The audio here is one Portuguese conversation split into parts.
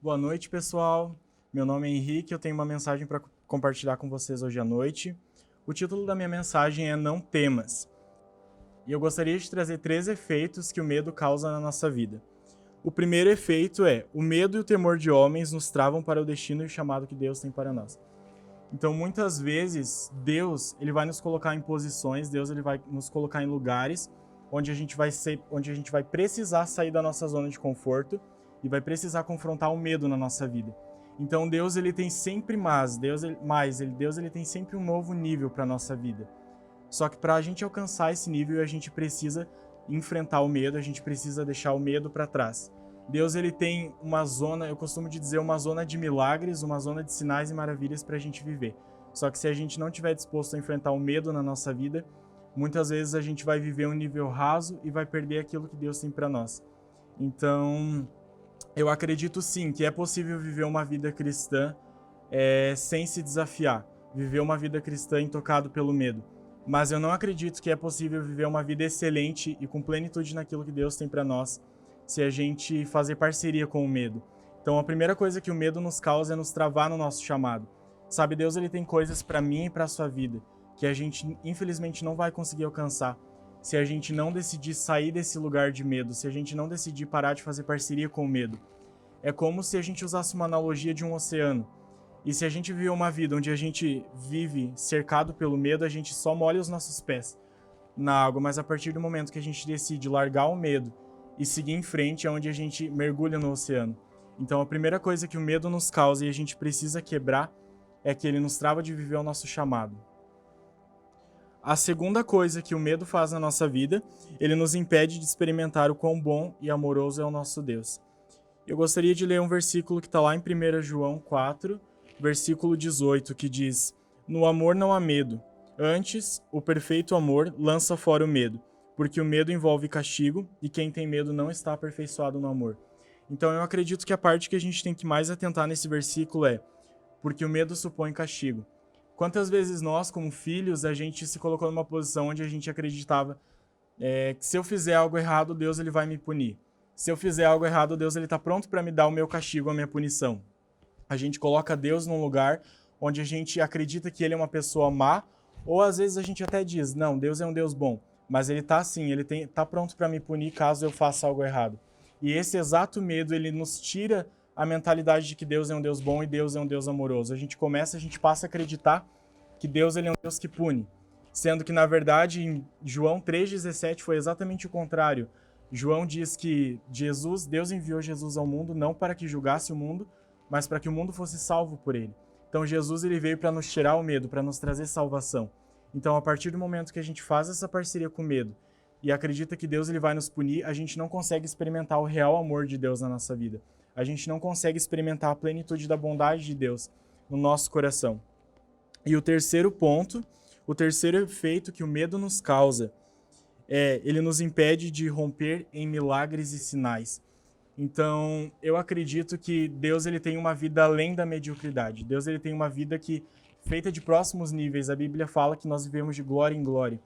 Boa noite, pessoal. Meu nome é Henrique, eu tenho uma mensagem para compartilhar com vocês hoje à noite. O título da minha mensagem é Não Temas. E eu gostaria de trazer 3 efeitos que o medo causa na nossa vida. O primeiro efeito é: o medo e o temor de homens nos travam para o destino e o chamado que Deus tem para nós. Então, muitas vezes, Deus ele vai nos colocar em posições, Deus ele vai nos colocar em lugares onde a gente vai precisar sair da nossa zona de conforto e vai precisar confrontar o medo na nossa vida. Então, Deus ele tem sempre Deus ele tem sempre um novo nível para nossa vida. Só que para a gente alcançar esse nível, a gente precisa enfrentar o medo, a gente precisa deixar o medo para trás. Deus ele tem uma zona, eu costumo dizer, uma zona de milagres, uma zona de sinais e maravilhas para a gente viver. Só que se a gente não estiver disposto a enfrentar o medo na nossa vida, muitas vezes a gente vai viver um nível raso e vai perder aquilo que Deus tem para nós. Então, eu acredito sim que é possível viver uma vida cristã sem se desafiar, viver uma vida cristã intocado pelo medo. Mas eu não acredito que é possível viver uma vida excelente e com plenitude naquilo que Deus tem para nós se a gente fazer parceria com o medo. Então, a primeira coisa que o medo nos causa é nos travar no nosso chamado. Sabe, Deus ele tem coisas para mim e para a sua vida que a gente, infelizmente, não vai conseguir alcançar se a gente não decidir sair desse lugar de medo, se a gente não decidir parar de fazer parceria com o medo. É como se a gente usasse uma analogia de um oceano. E se a gente vive uma vida onde a gente vive cercado pelo medo, a gente só molha os nossos pés na água, mas a partir do momento que a gente decide largar o medo e seguir em frente, é onde a gente mergulha no oceano. Então a primeira coisa que o medo nos causa e a gente precisa quebrar é que ele nos trava de viver o nosso chamado. A segunda coisa que o medo faz na nossa vida, ele nos impede de experimentar o quão bom e amoroso é o nosso Deus. Eu gostaria de ler um versículo que está lá em 1 João 4, versículo 18, que diz: No amor não há medo. Antes, o perfeito amor lança fora o medo, porque o medo envolve castigo e quem tem medo não está aperfeiçoado no amor. Então eu acredito que a parte que a gente tem que mais atentar nesse versículo é: porque o medo supõe castigo. Quantas vezes nós, como filhos, a gente se colocou numa posição onde a gente acreditava que se eu fizer algo errado, Deus ele vai me punir. Se eu fizer algo errado, Deus ele está pronto para me dar o meu castigo, a minha punição. A gente coloca Deus num lugar onde a gente acredita que ele é uma pessoa má, ou às vezes a gente até diz: não, Deus é um Deus bom, mas ele está assim, ele está pronto para me punir caso eu faça algo errado. E esse exato medo, ele nos tira a mentalidade de que Deus é um Deus bom e Deus é um Deus amoroso. A gente passa a acreditar que Deus ele é um Deus que pune, sendo que na verdade em João 3,17 foi exatamente o contrário. João diz que Deus enviou Jesus ao mundo não para que julgasse o mundo, mas para que o mundo fosse salvo por ele. Então Jesus ele veio para nos tirar o medo, para nos trazer salvação. Então a partir do momento que a gente faz essa parceria com o medo e acredita que Deus ele vai nos punir, a gente não consegue experimentar o real amor de Deus na nossa vida. A gente não consegue experimentar a plenitude da bondade de Deus no nosso coração. E o terceiro ponto, o terceiro efeito que o medo nos causa ele nos impede de romper em milagres e sinais. Então, eu acredito que Deus ele tem uma vida além da mediocridade. Deus ele tem uma vida feita de próximos níveis. A Bíblia fala que nós vivemos de glória em glória.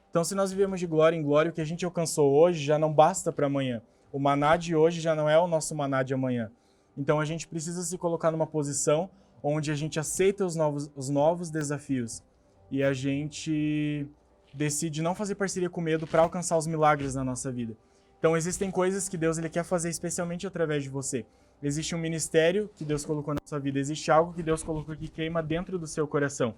Então, se nós vivemos de glória em glória, o que a gente alcançou hoje já não basta para amanhã. O maná de hoje já não é o nosso maná de amanhã. Então, a gente precisa se colocar numa posição onde a gente aceita os novos desafios e a gente decide não fazer parceria com medo para alcançar os milagres na nossa vida. Então, existem coisas que Deus ele quer fazer especialmente através de você. Existe um ministério que Deus colocou na sua vida, existe algo que Deus colocou que queima dentro do seu coração.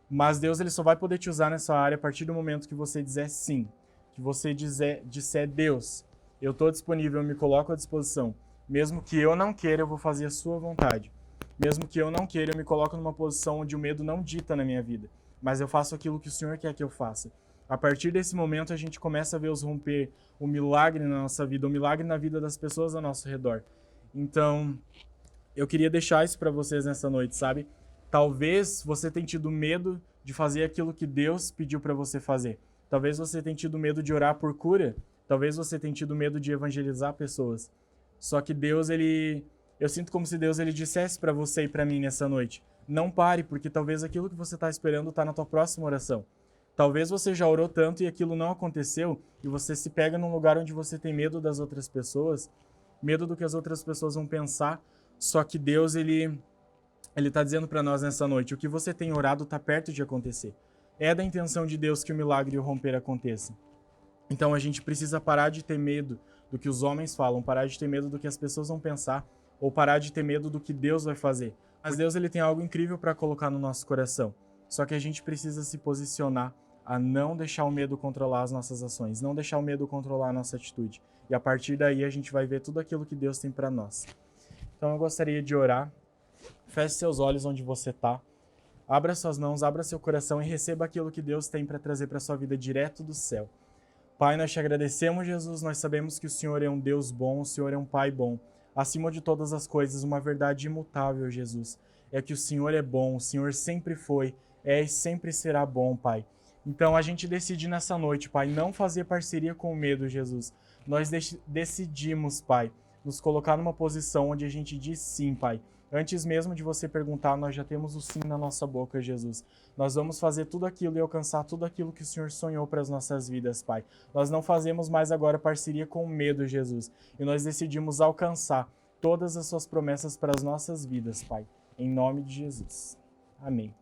Mas Deus ele só vai poder te usar nessa área a partir do momento que você disser sim, que você disser Deus, eu estou disponível, eu me coloco à disposição. Mesmo que eu não queira, eu vou fazer a sua vontade. Mesmo que eu não queira, eu me coloco numa posição onde o medo não dita na minha vida. Mas eu faço aquilo que o Senhor quer que eu faça. A partir desse momento, a gente começa a ver romper o milagre na nossa vida, o milagre na vida das pessoas ao nosso redor. Então, eu queria deixar isso para vocês nessa noite, sabe? Talvez você tenha tido medo de fazer aquilo que Deus pediu para você fazer. Talvez você tenha tido medo de orar por cura. Talvez você tenha tido medo de evangelizar pessoas. Só que Deus, eu sinto como se Deus ele dissesse para você e para mim nessa noite: não pare, porque talvez aquilo que você está esperando está na tua próxima oração. Talvez você já orou tanto e aquilo não aconteceu e você se pega num lugar onde você tem medo das outras pessoas, medo do que as outras pessoas vão pensar Só que Deus, ele está dizendo para nós nessa noite, o que você tem orado está perto de acontecer. É da intenção de Deus que o milagre e o romper aconteça. Então a gente precisa parar de ter medo do que os homens falam, parar de ter medo do que as pessoas vão pensar, ou parar de ter medo do que Deus vai fazer. Mas Deus, ele tem algo incrível para colocar no nosso coração. Só que a gente precisa se posicionar a não deixar o medo controlar as nossas ações, não deixar o medo controlar a nossa atitude. E a partir daí a gente vai ver tudo aquilo que Deus tem para nós. Então eu gostaria de orar. Feche seus olhos onde você está. Abra suas mãos, abra seu coração e receba aquilo que Deus tem para trazer para sua vida direto do céu. Pai, nós te agradecemos, Jesus. Nós sabemos que o Senhor é um Deus bom, o Senhor é um Pai bom. Acima de todas as coisas, uma verdade imutável, Jesus, é que o Senhor é bom, o Senhor sempre foi, é e sempre será bom, Pai. Então a gente decide nessa noite, Pai, não fazer parceria com o medo, Jesus. Nós decidimos, Pai, nos colocar numa posição onde a gente diz sim, Pai. Antes mesmo de você perguntar, nós já temos o sim na nossa boca, Jesus. Nós vamos fazer tudo aquilo e alcançar tudo aquilo que o Senhor sonhou para as nossas vidas, Pai. Nós não fazemos mais agora parceria com o medo, Jesus. E nós decidimos alcançar todas as suas promessas para as nossas vidas, Pai. Em nome de Jesus. Amém.